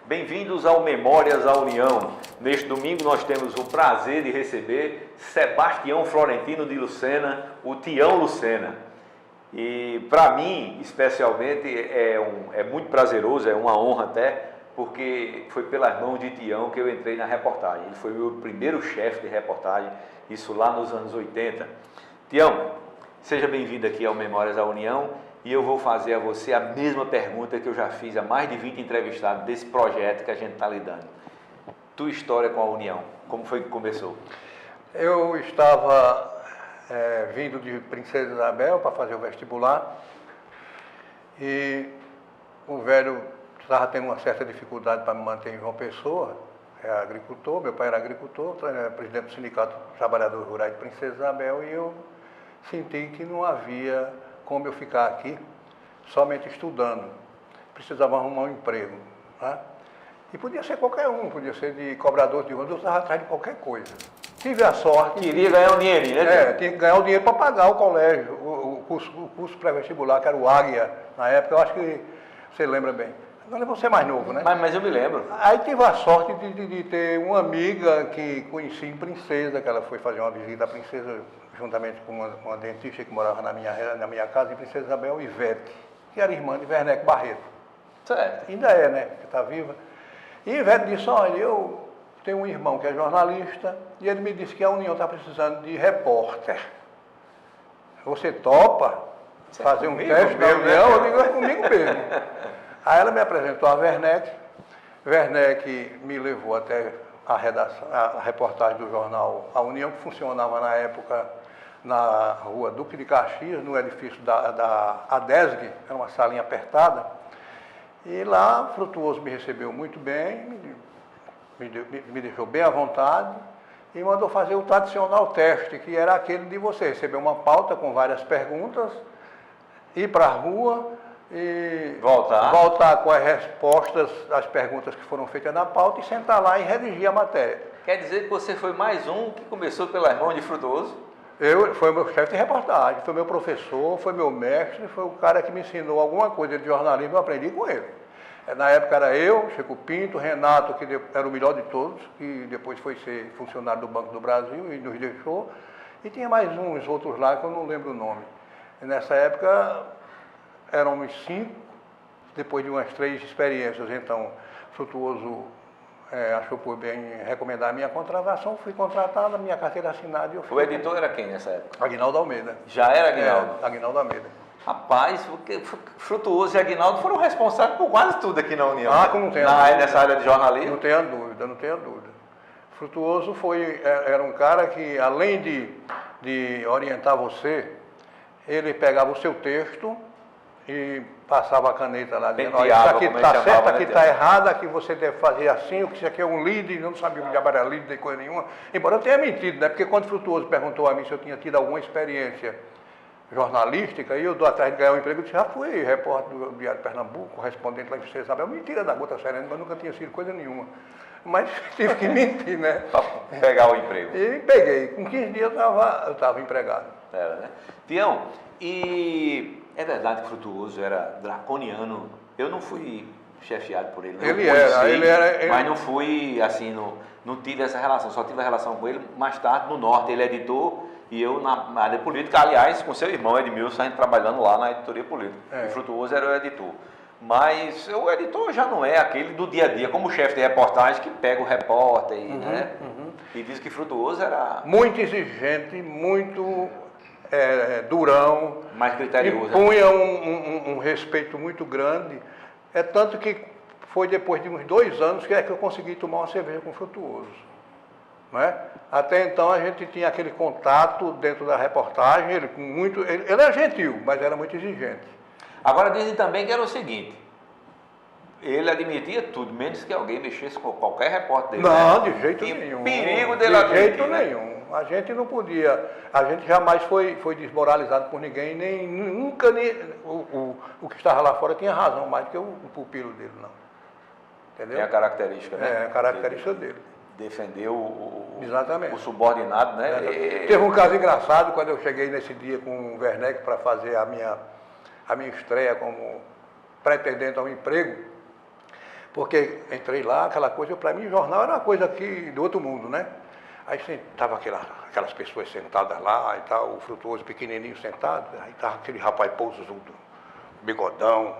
Bem-vindos ao Memórias à União. Neste domingo nós temos o prazer de receber Sebastião Florentino de Lucena, o Tião Lucena. E para mim, especialmente, é muito prazeroso, é uma honra até, porque foi pelas mãos de Tião que eu entrei na reportagem. Ele foi o meu primeiro chefe de reportagem, isso lá nos anos 80. Tião, seja bem-vindo aqui ao Memórias à União. E eu vou fazer a você a mesma pergunta que eu já fiz a mais de 20 entrevistados desse projeto que a gente está lidando. Tua história com a União, como foi que começou? Eu estava vindo de Princesa Isabel para fazer o vestibular e o velho estava tendo uma certa dificuldade para me manter em João Pessoa, é agricultor, meu pai era agricultor, presidente do Sindicato dos Trabalhadores Rurais de Princesa Isabel, e eu senti que não havia como eu ficar aqui somente estudando. Precisava arrumar um emprego. Tá? E podia ser qualquer um, podia ser de cobrador de ônibus, eu estava atrás de qualquer coisa. Tive a sorte... Queria ganhar um dinheirinho, né? Tinha que ganhar o dinheiro para pagar o colégio, o curso pré-vestibular, que era o Águia, na época, eu acho que você lembra bem. Agora você é mais novo, né? Mas eu me lembro. Aí tive a sorte de ter uma amiga que conheci em Princesa, que ela foi fazer uma visita à Princesa, juntamente com uma dentista que morava na minha casa, em Princesa Isabel, Ivete, que era irmã de Werneck Barreto. Certo. Ainda é, né? Que está viva. E Ivete disse, olha, eu tenho um irmão que é jornalista, e ele me disse que a União está precisando de repórter. Você topa fazer um teste da União? Eu digo, é comigo mesmo. Aí ela me apresentou a Werneck. Werneck me levou até a reportagem do jornal A União, que funcionava na época na rua Duque de Caxias, no edifício da ADESG, era uma salinha apertada. E lá, Frutuoso me recebeu muito bem, me deixou bem à vontade e mandou fazer o tradicional teste, que era aquele de você receber uma pauta com várias perguntas, ir para a rua e voltar com as respostas às perguntas que foram feitas na pauta e sentar lá e redigir a matéria. Quer dizer que você foi mais um que começou pelas mãos de Frutuoso? Foi o meu chefe de reportagem, foi meu professor, foi meu mestre, foi o cara que me ensinou alguma coisa de jornalismo, eu aprendi com ele. Na época era eu, Chico Pinto, Renato, que era o melhor de todos, que depois foi ser funcionário do Banco do Brasil e nos deixou, e tinha mais uns outros lá que eu não lembro o nome. E nessa época eram uns 5, depois de umas 3 experiências, então Frutuoso achou por bem recomendar a minha contratação, fui contratado, a minha carteira assinada e eu fui. O editor era quem nessa época? Aguinaldo Almeida. Já era Aguinaldo? Aguinaldo Almeida. Rapaz, Frutuoso e Aguinaldo foram responsáveis por quase tudo aqui na União. Como não tem nessa área de jornalismo? Não tenha dúvida. Frutuoso era um cara que, além de orientar você, ele pegava o seu texto e passava a caneta lá dentro. Olha, isso aqui está certo, aqui está errado, aqui você deve fazer assim, isso aqui é um lead, eu não sabia o que era lead, nem coisa nenhuma. Embora eu tenha mentido, né? Porque quando Frutuoso perguntou a mim se eu tinha tido alguma experiência jornalística, e eu dou atrás de ganhar um emprego, eu disse, já fui repórter do Diário de Pernambuco, correspondente lá em Princesa Isabel, mentira da gota serena, mas nunca tinha sido coisa nenhuma. Mas tive que mentir, né? Para pegar o emprego. E peguei. Com 15 dias eu estava empregado. Era, né? Tião, e é verdade que Frutuoso era draconiano. Eu não fui chefiado por ele. Ele era. Mas não fui, assim, não tive essa relação. Só tive a relação com ele mais tarde no Norte. Ele é editor e eu na área política. Aliás, com seu irmão Edmilson, a gente trabalhando lá na editoria política. E Frutuoso era o editor. Mas o editor já não é aquele do dia a dia, como o chefe de reportagem que pega o repórter e diz que Frutuoso era... Muito exigente, muito durão. Mais criterioso. E punha um respeito muito grande. É tanto que foi depois de uns 2 anos que eu consegui tomar uma cerveja com Frutuoso. Né? Até então a gente tinha aquele contato dentro da reportagem, ele era gentil, mas era muito exigente. Agora dizem também que era o seguinte, ele admitia tudo, menos que alguém mexesse com qualquer repórter dele. Não, de jeito nenhum. Perigo dele admitir. De jeito nenhum. A gente não podia, a gente jamais foi desmoralizado por ninguém, nem nunca o que estava lá fora tinha razão mais do que o pupilo dele, não. Entendeu? É a característica, né? É a característica dele. Defender Exatamente. o subordinado, né? Teve um caso engraçado quando eu cheguei nesse dia com o Werneck para fazer a minha estreia como pretendente ao emprego. Porque entrei lá, aquela coisa, para mim jornal era uma coisa aqui do outro mundo, né? Aí tava aquelas pessoas sentadas lá e tal, o Frutuoso pequenininho sentado, aí tava aquele rapaz pousudo, bigodão.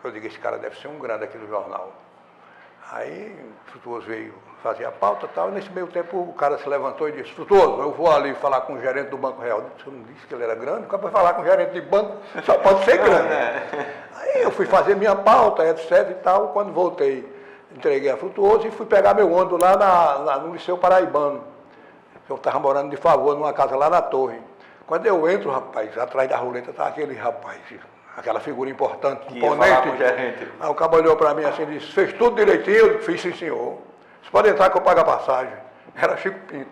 Eu digo, esse cara deve ser um grande aqui do jornal. Aí o Frutuoso veio fazer a pauta e tal, e nesse meio tempo o cara se levantou e disse, Frutuoso, eu vou ali falar com o gerente do Banco Real. Eu não disse que ele era grande, o cara vai falar com o gerente de banco, só pode ser grande. Aí eu fui fazer minha pauta, etc e tal, quando voltei, entreguei a Frutuoso e fui pegar meu ônibus lá no Liceu Paraibano. Eu estava morando de favor numa casa lá na Torre. Quando eu entro, rapaz, atrás da roleta está aquele rapaz, aquela figura importante, imponente. Aí o cabo olhou para mim assim e disse, fez tudo direitinho? Eu fiz, sim, senhor. Você pode entrar que eu pago a passagem. Era Chico Pinto.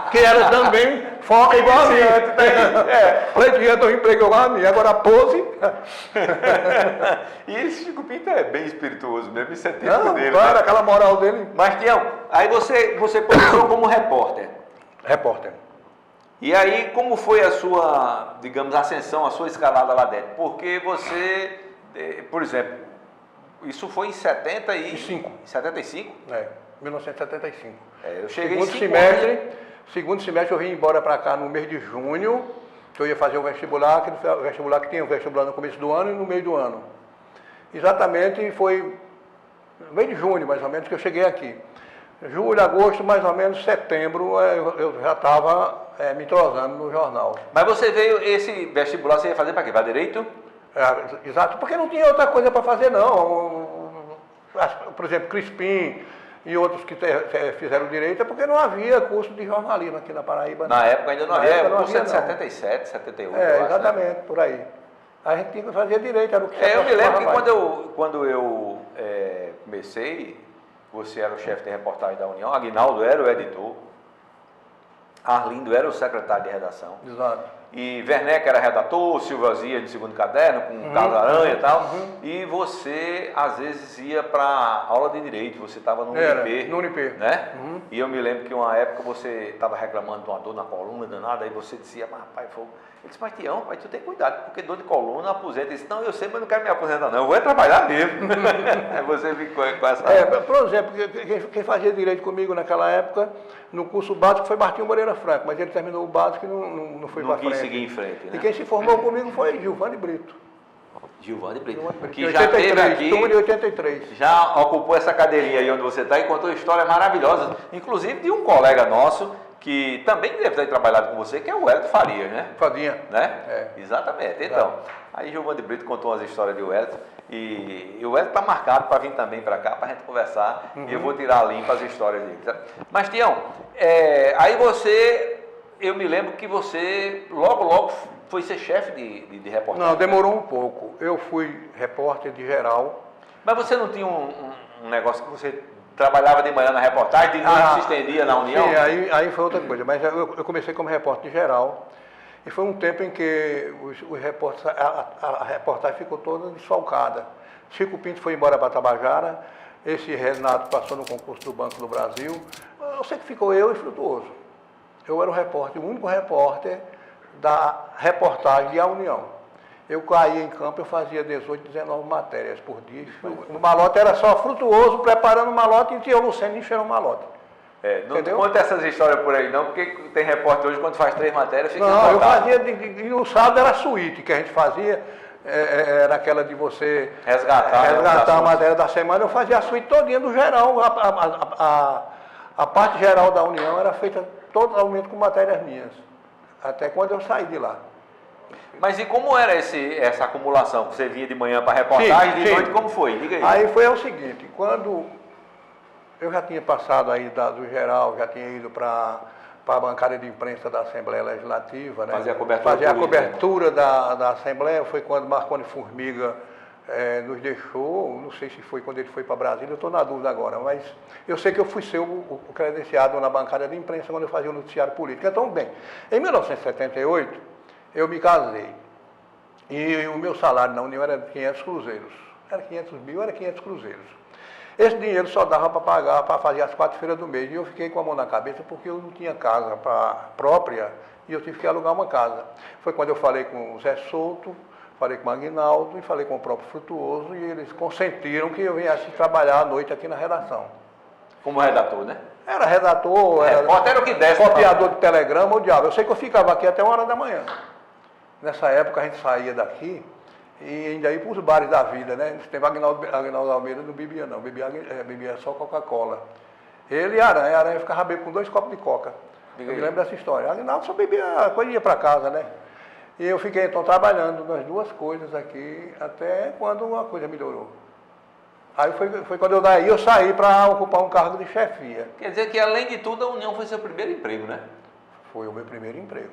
Que era também foca igual a mim. Pleitiante eu emprego igual a mim. Agora a pose. E esse Chico Pinto é bem espirituoso mesmo, isso é tempo dele. Claro, né? aquela moral dele. Mas, Tião, aí você começou como repórter. Repórter. E aí, como foi a sua, digamos, ascensão, a sua escalada lá dentro? Porque você, por exemplo, isso foi em 75? 75? 1975. Eu cheguei Segundo semestre eu vim embora para cá no mês de junho, que eu ia fazer o vestibular, que tinha o vestibular no começo do ano e no meio do ano. Exatamente foi no mês de junho, mais ou menos, que eu cheguei aqui. Julho, agosto, mais ou menos, setembro, eu já estava me entrosando no jornal. Mas você veio, esse vestibular você ia fazer para quê? Para direito? Exato, porque não tinha outra coisa para fazer, não. Por exemplo, Crispim e outros que fizeram direito, é porque não havia curso de jornalismo aqui na Paraíba. Na época ainda não havia, o curso é de 77, 78, eu acho, exatamente, né? Por aí. A gente tinha que fazer direito, era o que eu me lembro que quando eu comecei, você era o chefe de reportagem da União, Aguinaldo era o editor, Arlindo era o secretário de redação. Exato. E Werneck era redator, Silva Zia de segundo caderno, com Carlos Aranha e tal. E você, às vezes, ia para aula de direito, você estava no Unip. No Unip. Né? E eu me lembro que uma época você estava reclamando de uma dor na coluna danada, aí você dizia, mas rapaz, ele disse, mas Tião, tu tem cuidado, porque dor de coluna aposenta. Ele disse, não, eu sei, mas não quero me aposentar não, eu vou trabalhar mesmo. Aí você ficou com essa... Por exemplo, quem fazia direito comigo naquela época, no curso básico, foi Martinho Moreira Franco, mas ele terminou o básico e não foi para frente. Não quis seguir em frente, né? E quem se formou comigo foi Gilvani Brito. Gilvani Brito, que 83, já teve aqui, turma de 83. Já ocupou essa cadeirinha aí onde você está e contou histórias maravilhosas, inclusive de um colega nosso, que também deve ter trabalhado com você, que é o Hélito Farias, né? Fadinha. Né? Exatamente. Então, aí Gilvani Brito contou umas histórias de Hélito, e o Hélito está marcado para vir também para cá, para a gente conversar, e eu vou tirar limpo as histórias dele. Sabe? Mas, Tião, aí eu me lembro que você logo foi ser chefe de reportagem. Não, demorou um pouco. Eu fui repórter de geral. Mas você não tinha um negócio que você trabalhava de manhã na reportagem, de noite se estendia na União? Sim, aí foi outra coisa. Mas eu comecei como repórter de geral. E foi um tempo em que a reportagem ficou toda desfalcada. Chico Pinto foi embora para Tabajara. Esse Renato passou no concurso do Banco do Brasil. Eu sei que ficou eu e Frutuoso. Eu era o único repórter da reportagem de A União. Eu caía em campo, eu fazia 18, 19 matérias por dia. O malote era só Frutuoso preparando o malote e tinha o Luceno enchendo o malote. Não conta essas histórias por aí não, porque tem repórter hoje quando faz 3 matérias fica Não, eu fazia, e no sábado era suíte que a gente fazia, era aquela de você resgatar a matéria da semana, eu fazia a suíte todinha do geral, a parte geral da União era feita totalmente com matérias minhas, até quando eu saí de lá. Mas e como era essa acumulação? Você vinha de manhã para reportagem, de noite como foi? Diga aí. Aí foi o seguinte, quando eu já tinha passado aí do geral, já tinha ido para a bancada de imprensa da Assembleia Legislativa, né? Fazer a cobertura da Assembleia, foi quando Marconi Formiga nos deixou, não sei se foi quando ele foi para Brasília, eu estou na dúvida agora, mas eu sei que eu fui ser o credenciado na bancada de imprensa quando eu fazia o noticiário político. Então, bem, em 1978, eu me casei e o meu salário na União era de 500 cruzeiros. Era 500 mil, era 500 cruzeiros. Esse dinheiro só dava para pagar, para fazer as 4 feiras do mês. E eu fiquei com a mão na cabeça porque eu não tinha casa própria e eu tive que alugar uma casa. Foi quando eu falei com o Zé Souto, falei com o Aguinaldo e falei com o próprio Frutuoso e eles consentiram que eu viesse trabalhar à noite aqui na redação. Como redator, né? Era redator, era o que desce, copiador de telegrama, o diabo. Eu sei que eu ficava aqui até 1h da manhã. Nessa época a gente saía daqui e ainda ia para os bares da vida, né? Tem Aguinaldo Almeida, não bebia não, bebia só Coca-Cola. Ele e Aranha ficava bebendo com 2 copos de coca. Eu me lembro dessa história. Aguinaldo só bebia quando ia para casa, né? E eu fiquei então trabalhando nas 2 coisas aqui, até quando uma coisa melhorou. Aí foi quando eu saí para ocupar um cargo de chefia. Quer dizer que, além de tudo, a União foi seu primeiro emprego, né? Foi o meu primeiro emprego.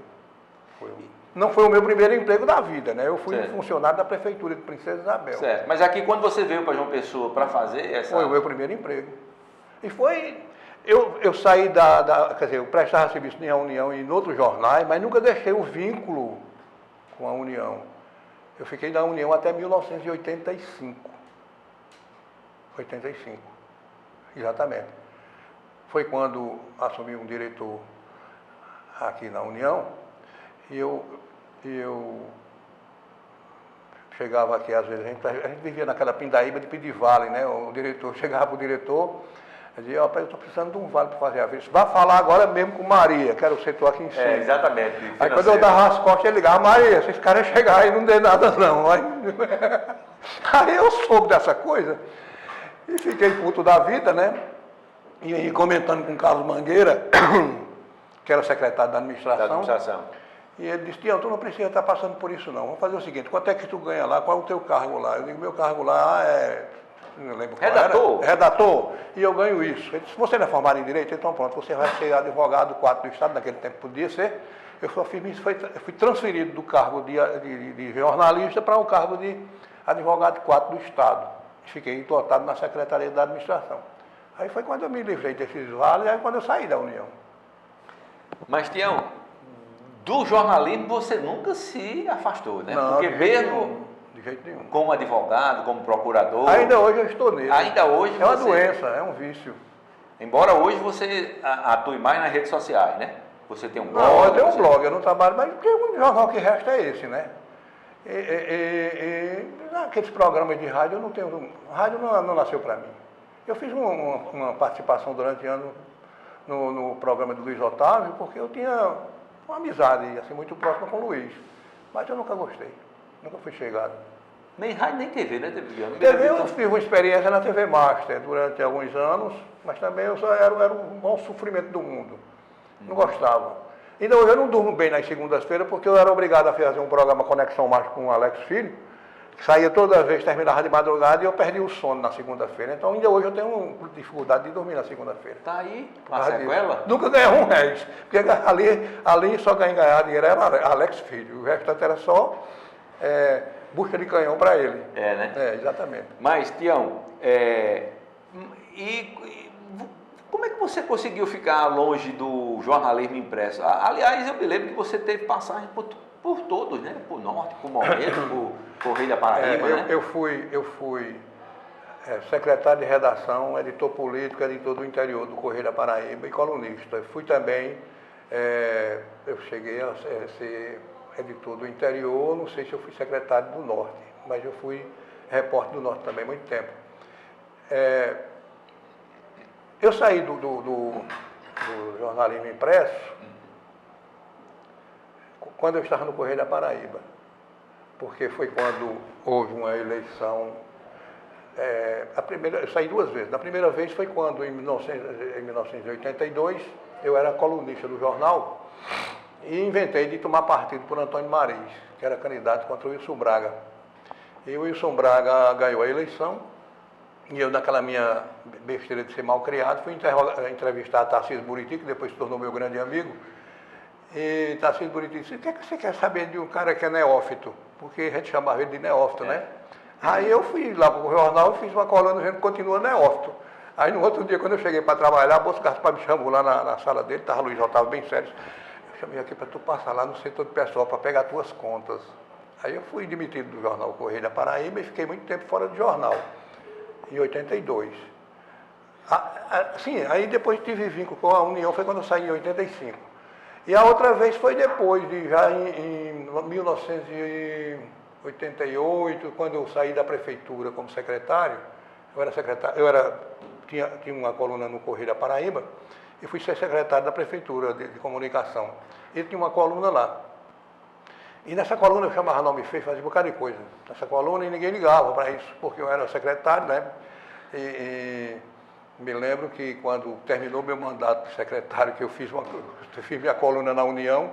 Não foi o meu primeiro emprego da vida, né? Eu fui funcionário da Prefeitura de Princesa Isabel. Certo. Mas aqui, quando você veio para João Pessoa para fazer essa... Foi o meu primeiro emprego. E foi... Eu saí quer dizer, eu prestava serviço na União e em outros jornais, mas nunca deixei o vínculo com a União. Eu fiquei na União até 1985. 85, exatamente. Foi quando assumi um diretor aqui na União e eu chegava aqui, às vezes, a gente vivia naquela pindaíba de pedir vale, né? O diretor chegava para o diretor e dizia, rapaz, eu estou precisando de um vale para fazer a vez. Vai falar agora mesmo com Maria, que era o setor aqui em cima. Exatamente. Aí quando eu dava as costas, ele ligava, Maria, se esse cara chegar aí não dê nada não. Aí eu soube dessa coisa. E fiquei puto da vida, né? E comentando com o Carlos Mangueira, que era secretário da administração. E ele disse, Tião, tu não precisa estar passando por isso não. Vamos fazer o seguinte, quanto é que tu ganha lá? Qual é o teu cargo lá? Eu digo, meu cargo lá é... Não lembro qual redator. Era. Redator. E eu ganho isso. Ele disse, se você não é formado em Direito, então pronto, você vai ser advogado 4 do Estado, naquele tempo podia ser. Eu só fiz isso, eu fui transferido do cargo de jornalista para o cargo de advogado 4 do Estado. Fiquei entortado na Secretaria da Administração. Aí foi quando eu me livrei desses vales, aí quando eu saí da União. Mas, Tião, do jornalismo você nunca se afastou, né? Não, porque mesmo de jeito nenhum. Como advogado, como procurador... Ainda hoje eu estou nele. Ainda hoje é uma doença, é um vício. Embora hoje você atue mais nas redes sociais, né? Você tem um blog... Não, eu tenho um blog, eu não trabalho, mas porque o jornal que resta é esse, né? Aqueles programas de rádio, eu não tenho... Rádio não nasceu para mim. Eu fiz uma participação durante anos no programa do Luiz Otávio, porque eu tinha uma amizade assim, muito próxima com o Luiz. Mas eu nunca gostei, nunca fui chegado. Nem rádio, nem TV, né, TV eu tive uma experiência na TV Master durante alguns anos, mas também eu só era o maior sofrimento do mundo. Não gostava. Ainda hoje eu não durmo bem nas segundas-feiras, porque eu era obrigado a fazer um programa Conexão Mais com o Alex Filho, que saía toda vez, terminava de madrugada e eu perdia o sono na segunda-feira. Então ainda hoje eu tenho dificuldade de dormir na segunda-feira. Tá aí, uma sequela? Nunca ganhei R$1, porque ali só ganhar dinheiro era Alex Filho, o restante era só busca de canhão para ele. Né? Exatamente. Mas, Tião, como é que você conseguiu ficar longe do jornalismo impresso? Aliás, eu me lembro que você teve passagem por todos, né? Por Norte, por Moreira, por Correio da Paraíba, né? Eu fui secretário de redação, editor político, editor do interior do Correio da Paraíba e colunista. Fui também, eu cheguei a ser editor do interior, não sei se eu fui secretário do Norte, mas eu fui repórter do Norte também, muito tempo. Eu saí do jornalismo impresso quando eu estava no Correio da Paraíba, porque foi quando houve uma eleição, eu saí 2 vezes. Na primeira vez foi quando, em 1982, eu era colunista do jornal e inventei de tomar partido por Antônio Mariz, que era candidato contra o Wilson Braga. E o Wilson Braga ganhou a eleição, e eu, naquela minha besteira de ser mal criado, fui entrevistar a Tarcísio Buriti, que depois se tornou meu grande amigo. E Tarcísio Buriti disse, o que é que você quer saber de um cara que é neófito? Porque a gente chamava ele de neófito, né? Aí eu fui lá para o jornal e fiz uma coluna dizendo que continua neófito. Aí no outro dia, quando eu cheguei para trabalhar, Bolso Gaspar me chamou lá na sala dele, estava Luiz Otávio bem sério. Eu chamei aqui para tu passar lá no setor de pessoal para pegar tuas contas. Aí eu fui demitido do jornal Correio da Paraíba e fiquei muito tempo fora do jornal, em 82. Sim, aí depois tive vínculo com a União, foi quando eu saí em 85. E a outra vez foi depois, já em 1986, 88, quando eu saí da prefeitura como secretário, tinha uma coluna no Correio da Paraíba, e fui ser secretário da prefeitura de comunicação. E tinha uma coluna lá. E nessa coluna eu chamava nome feio, fazia um bocado de coisa. Nessa coluna e ninguém ligava para isso, porque eu era secretário, né? E me lembro que quando terminou meu mandato de secretário, que eu fiz minha coluna na União,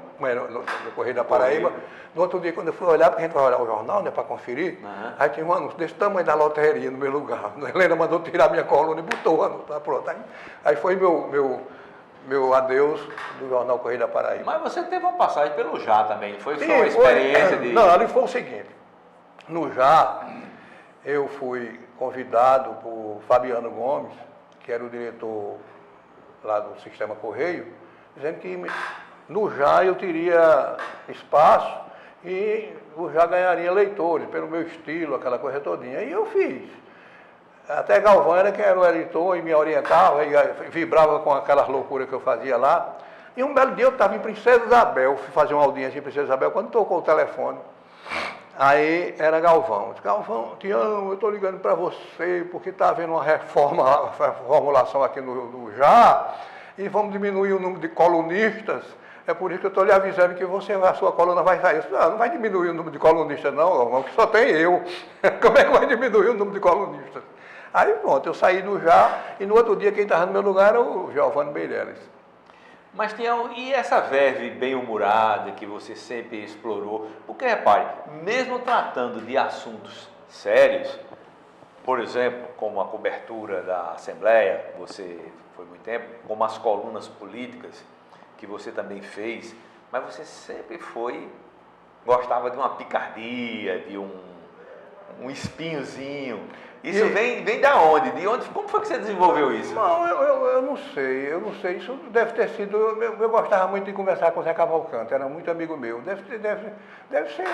no Correio da Paraíba, no outro dia, quando eu fui olhar, porque a gente vai olhar o jornal, né, para conferir, aí tinha um anúncio desse tamanho da loteria no meu lugar. A Helena mandou tirar minha coluna e botou o anúncio, pronto. Aí foi meu adeus do jornal Correio da Paraíba. Mas você teve uma passagem pelo JA também, foi uma experiência de... Não, ali foi o seguinte, no JA, eu fui convidado por Fabiano Gomes, que era o diretor lá do Sistema Correio, dizendo que no JA eu teria espaço e o JA ganharia leitores, pelo meu estilo, aquela coisa todinha. E eu fiz. Até Galvão era quem era o editor e me orientava, e vibrava com aquelas loucuras que eu fazia lá. E um belo dia eu estava em Princesa Isabel, fui fazer uma audiência em Princesa Isabel, quando tocou o telefone. Aí era Galvão. Eu disse, Galvão, Tião, eu estou ligando para você, porque está havendo uma reformulação aqui no JA, e vamos diminuir o número de colunistas. É por isso que eu estou lhe avisando que a sua coluna vai sair. Eu disse, não vai diminuir o número de colunistas não, Galvão, que só tem eu. Como é que vai diminuir o número de colunistas? Aí pronto, eu saí do JA, e no outro dia quem estava no meu lugar era o Giovanni Meirelles. Mas, Tião, e essa verve bem-humorada que você sempre explorou? Porque, repare, mesmo tratando de assuntos sérios, por exemplo, como a cobertura da Assembleia, você foi muito tempo, como as colunas políticas, que você também fez, mas você sempre gostava de uma picardia, de um espinhozinho. Isso vem da onde? Como foi que você desenvolveu isso? Não, eu não sei. Isso deve ter sido. Eu gostava muito de conversar com o Zé Cavalcante, era muito amigo meu. Deve ser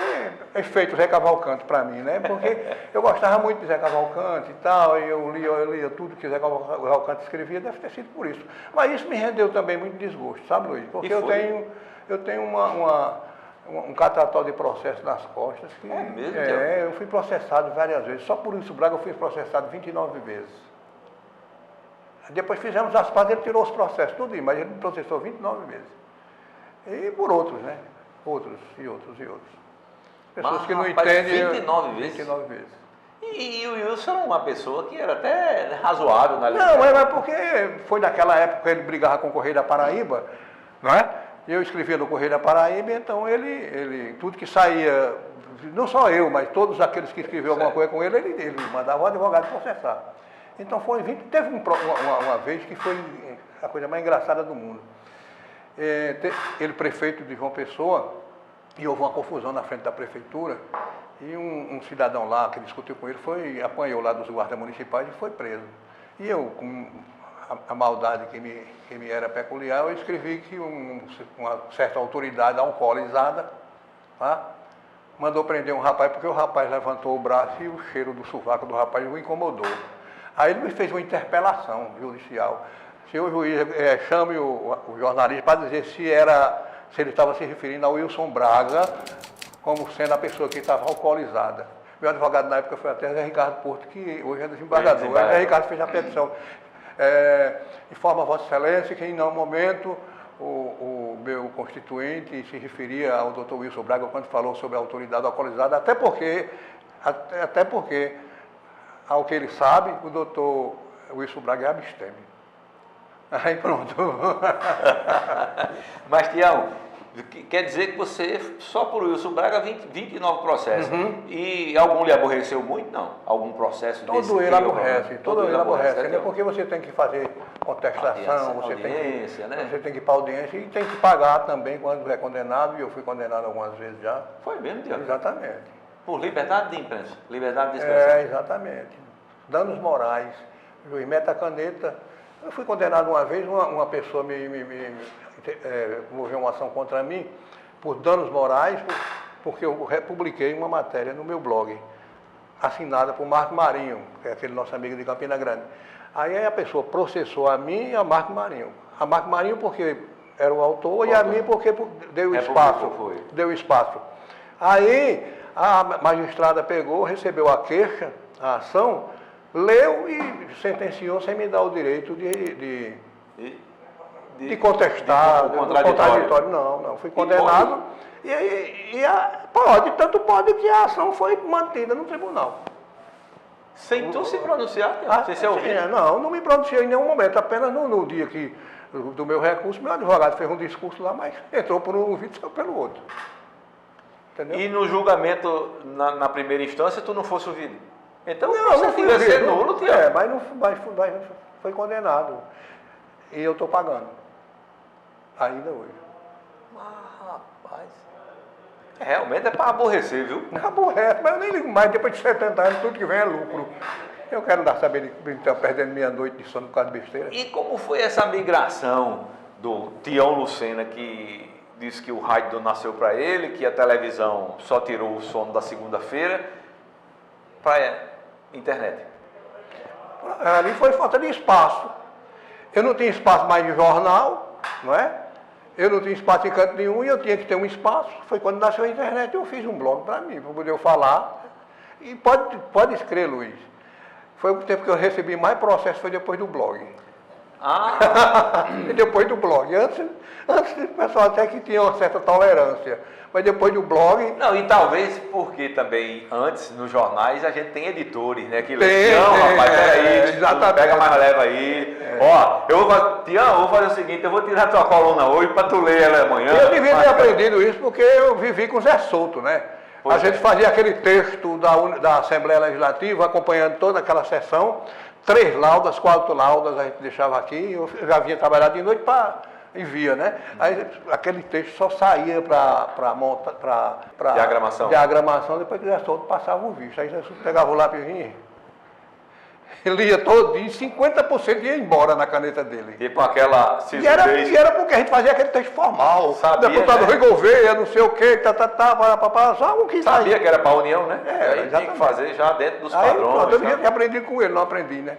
efeito Zé Cavalcante para mim, né? Porque eu gostava muito de Zé Cavalcante e tal, e eu lia tudo que Zé Cavalcante escrevia, deve ter sido por isso. Mas isso me rendeu também muito desgosto, sabe, Luiz? Porque eu tenho um catatal de processo nas costas. É mesmo? Eu fui processado várias vezes. Só por isso, Braga, eu fui processado 29 vezes. Depois fizemos as pazes, ele tirou os processos, tudo isso, mas ele me processou 29 vezes. E por outros, né? Outros. Pessoas mas, que não rapaz, entendem. 29 vezes? 29 vezes. E o Wilson era uma pessoa que era até razoável na Não, é porque foi naquela época que ele brigava com o Correio da Paraíba, não é? Eu escrevia no Correio da Paraíba, então ele tudo que saía, não só eu, mas todos aqueles que escreviam alguma coisa com ele mandava o advogado processar. Então teve uma vez que foi a coisa mais engraçada do mundo. Ele, prefeito de João Pessoa, e houve uma confusão na frente da prefeitura, e um cidadão lá que discutiu com ele apanhou lá dos guardas municipais e foi preso. E eu, com a maldade que me era peculiar, eu escrevi que uma certa autoridade alcoolizada, tá, mandou prender um rapaz, porque o rapaz levantou o braço e o cheiro do sovaco do rapaz o incomodou. Aí ele me fez uma interpelação judicial. Senhor juiz, chame o jornalista para dizer se ele estava se referindo ao Wilson Braga como sendo a pessoa que estava alcoolizada. Meu advogado na época foi até Zé Ricardo Porto, que hoje é desembargador. Zé Ricardo fez a petição. Informa a Vossa Excelência que em nenhum momento o meu constituinte se referia ao doutor Wilson Braga quando falou sobre a autoridade alcoolizada, até porque, ao que ele sabe, o doutor Wilson Braga é abstêmio. Aí pronto. Mas, Tião, quer dizer que você, só por Wilson Braga, 29 processos. E algum lhe aborreceu muito? Não. Algum processo desse? Todo ele aborrece, porque você tem que fazer contestação, você tem que ir para audiência e tem que pagar também quando é condenado, e eu fui condenado algumas vezes já. Foi mesmo, Tião? Exatamente. Por liberdade de imprensa, liberdade de expressão. Exatamente. Danos morais. O juiz mete a caneta. Eu fui condenado uma vez, uma pessoa moveu uma ação contra mim por danos morais, porque eu republiquei uma matéria no meu blog, assinada por Marco Marinho, que é aquele nosso amigo de Campina Grande. Aí a pessoa processou a mim e a Marco Marinho. A Marco Marinho porque era o autor e a mim porque deu espaço. Aí A magistrada pegou, recebeu a queixa, a ação, leu e sentenciou sem me dar o direito de contestar, de contraditório. Não, fui condenado tanto pode que a ação foi mantida no tribunal. Sem tu se pronunciar, sem ser ouvido? Não me pronunciei em nenhum momento, apenas no dia do meu recurso, meu advogado fez um discurso lá, mas entrou por um ouvido e saiu pelo outro. Entendeu? E no julgamento, na primeira instância, tu não fosse ouvido? Então, não fui ia ser ouvido. nulo, Tião. Mas foi condenado. E eu estou pagando. Ainda hoje. Rapaz. Realmente é para aborrecer, viu? Aborrece, mas eu nem ligo mais, depois de 70 anos, tudo que vem é lucro. Eu quero dar saber de estar perdendo minha noite de sono por causa de besteira. E como foi essa migração do Tião Lucena, que disse que o rádio nasceu para ele, que a televisão só tirou o sono da segunda-feira, para a internet? Ali foi falta de espaço. Eu não tinha espaço mais de jornal, não é? Eu não tinha espaço em canto nenhum e eu tinha que ter um espaço. Foi quando nasceu a internet, eu fiz um blog para mim, para poder eu falar. E pode escrever, Luiz. Foi o tempo que eu recebi mais processo, foi depois do blog. E depois do blog. Antes o pessoal até que tinha uma certa tolerância. Mas depois do blog... Não, e talvez porque também antes, nos jornais, a gente tem editores, né? Que Tião, rapaz, peraí, exatamente. Pega mais leva aí. Ó, Tião, eu vou fazer o seguinte, eu vou tirar tua coluna hoje para tu ler ela amanhã. Eu devia ter aprendido isso porque eu vivi com o Zé Souto, né? A gente fazia aquele texto da Assembleia Legislativa, acompanhando toda aquela sessão, 3 laudas, 4 laudas a gente deixava aqui, eu já vinha trabalhar de noite e via, né? Aí aquele texto só saía para diagramação, depois que o Zé Souto passava o visto. Aí o Zé Souto pegava o lápis e lia todinho, 50% ia embora na caneta dele. Tipo aquela e era porque a gente fazia aquele texto formal. Sabia, deputado Rui Gouveia, não sei o quê, só o que sabia que era para a União, né? Aí tinha que fazer já dentro dos padrões. Eu devia ter aprendido com ele, não aprendi, né?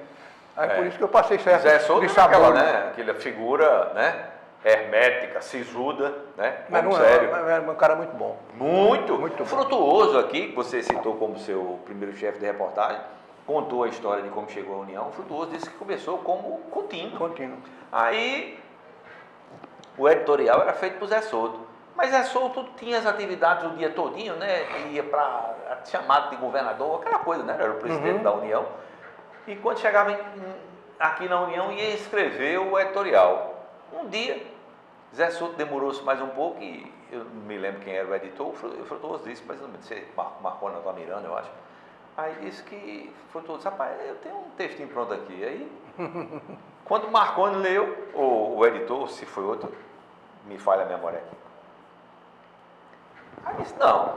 Aí por isso que eu passei certo Zé Souto de sabor. Aquela figura, né? Hermética, sisuda, né? Mas não sério. Era um cara muito bom. Muito bom. Frutuoso aqui, que você citou como seu primeiro chefe de reportagem, contou a história de como chegou à União. O Frutuoso disse que começou como contínuo. Aí, o editorial era feito por Zé Souto. Mas Zé Souto tinha as atividades o dia todinho, né? Ia para chamado de governador, aquela coisa, né? Era o presidente da União. E quando chegava aqui na União, ia escrever o editorial. Um dia, Zé Souto demorou-se mais um pouco e eu não me lembro quem era o editor, o Frutuoso disse, mas não sei, Marconi Altamirano, eu acho. Aí disse que Frutuoso disse, rapaz, eu tenho um textinho pronto aqui. Aí, quando o Marconi leu, ou o editor, se foi outro, me falha a memória aqui. Aí disse, não,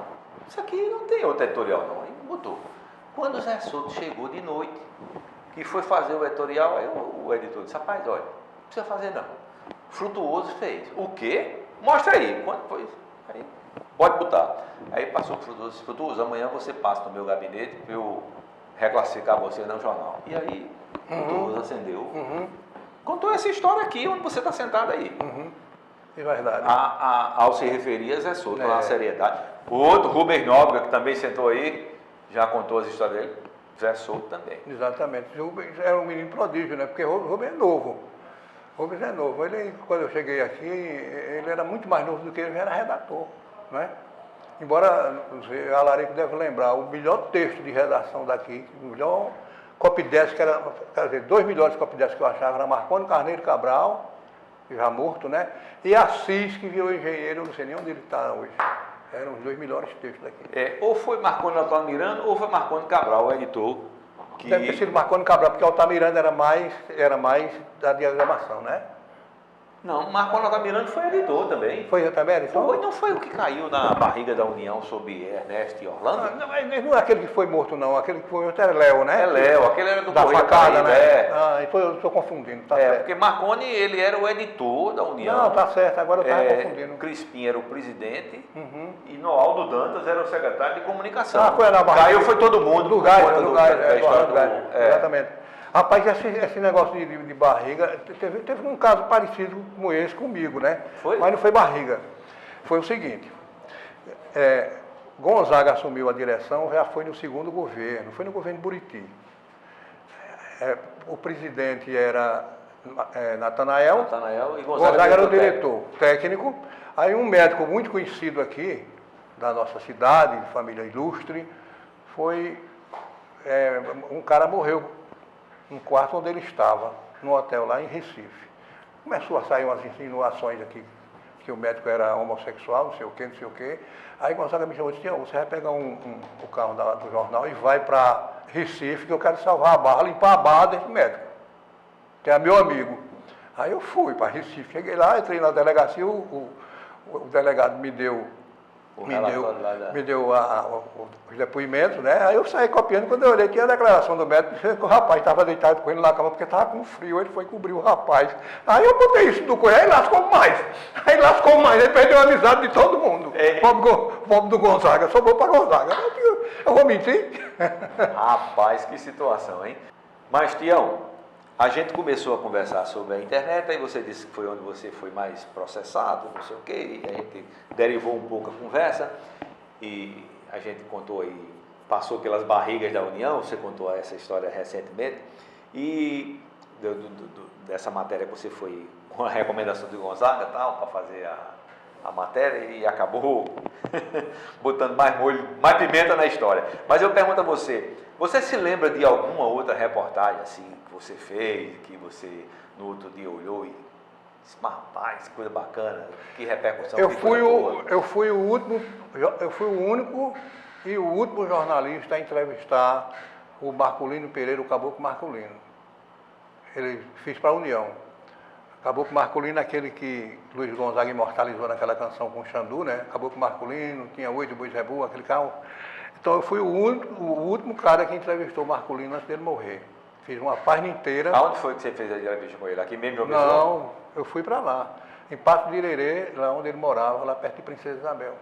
isso aqui não tem outro editorial não. Aí botou. Quando o Zé Souto chegou de noite, que foi fazer o editorial, aí o editor disse, rapaz, olha, não precisa fazer não. Frutuoso fez. O quê? Mostra aí. Quando foi? Aí, pode botar. Aí passou o Frutuoso, disse, Frutuoso, amanhã você passa no meu gabinete para eu reclassificar você no jornal. E aí, Frutuoso acendeu. Contou essa história aqui, onde você está sentado aí. É verdade. Ao se referir a Zé Souto, na seriedade. O outro, Rubens Nóbrega, que também sentou aí, já contou as histórias dele. Zé Souto também. Exatamente. O Rubens era um menino prodígio, né? Porque o Rubens é novo. Rubens é novo. Ele, quando eu cheguei aqui, ele era muito mais novo do que ele, já era redator, né? Embora, a Larico deve lembrar, o melhor texto de redação daqui, o melhor copydesk, quer dizer, 2 melhores copydesk que eu achava, era Marconi Carneiro Cabral, já morto, né? E Assis, que virou engenheiro, eu não sei nem onde ele está hoje. Eram os 2 melhores textos daqui. Ou foi Marconi Altamirano, ou foi Marconi Cabral, o editor. Deve ter sido Marconi Cabral, porque Altamirano era mais da diagramação, né? Não, Marconi Altamirano foi editor também. Foi também editor? Foi, não foi o que caiu na barriga da União sob Ernesto e Orlando? Não é aquele que foi morto, não. Aquele que foi morto era Léo, né? É Léo, aquele era do da Correio facada, Caribe, né? Então eu estou confundindo, tá certo. Porque Marconi, ele era o editor da União. Não, tá certo, agora eu estava confundindo. Crispim era o presidente e Noaldo Dantas era o secretário de comunicação. Foi na barriga. Caiu foi todo mundo. Do Gás, exatamente. Rapaz, esse negócio de barriga, teve um caso parecido com esse comigo, né? Foi? Mas não foi barriga. Foi o seguinte, Gonzaga assumiu a direção, já foi no segundo governo, foi no governo de Buriti. O presidente era Natanael e Gonzaga era o diretor técnico. Aí um médico muito conhecido aqui, da nossa cidade, de família ilustre, um cara morreu no quarto onde ele estava, no hotel lá em Recife. Começou a sair umas insinuações aqui, que o médico era homossexual, não sei o quê, não sei o quê. Aí Gonzaga me chamou e disse, você vai pegar o carro do jornal e vai para Recife, que eu quero salvar a barra, limpar a barra desse médico, que é meu amigo. Aí eu fui para Recife, cheguei lá, entrei na delegacia, o delegado me deu os depoimentos, né? Aí eu saí copiando, quando eu olhei, tinha a declaração do médico, dizendo que o rapaz estava deitado com ele na cama, porque estava com frio, ele foi cobrir o rapaz. Aí eu botei isso do coelho, aí lascou mais, ele perdeu a amizade de todo mundo. Pobre do Gonzaga, sobrou para Gonzaga. Eu vou mentir? Rapaz, que situação, hein? Mas, Tião, a gente começou a conversar sobre a internet, aí você disse que foi onde você foi mais processado, não sei o quê, e a gente derivou um pouco a conversa, e a gente contou aí, passou pelas barrigas da União, você contou essa história recentemente, e dessa matéria que você foi com a recomendação do Gonzaga tal, para fazer a matéria, e acabou botando mais molho, mais pimenta na história. Mas eu pergunto a você, você se lembra de alguma outra reportagem assim, que você fez, que você no outro dia olhou e disse, rapaz, coisa bacana, que repercussão. Eu fui o único e o último jornalista a entrevistar o Marculino Pereira, o Caboclo Marculino. Ele fez para a União. Caboclo Marculino, aquele que Luiz Gonzaga imortalizou naquela canção com o Xandu, né? Caboclo Marculino, tinha 8 bois rebu, aquele carro. Então eu fui o último cara que entrevistou o Marculino antes dele morrer. Fiz uma página inteira. Aonde foi que você fez a entrevista com ele? Aqui mesmo, João Pessoa? Não, eu fui para lá. Em Passo de Irerê, lá onde ele morava, lá perto de Princesa Isabel.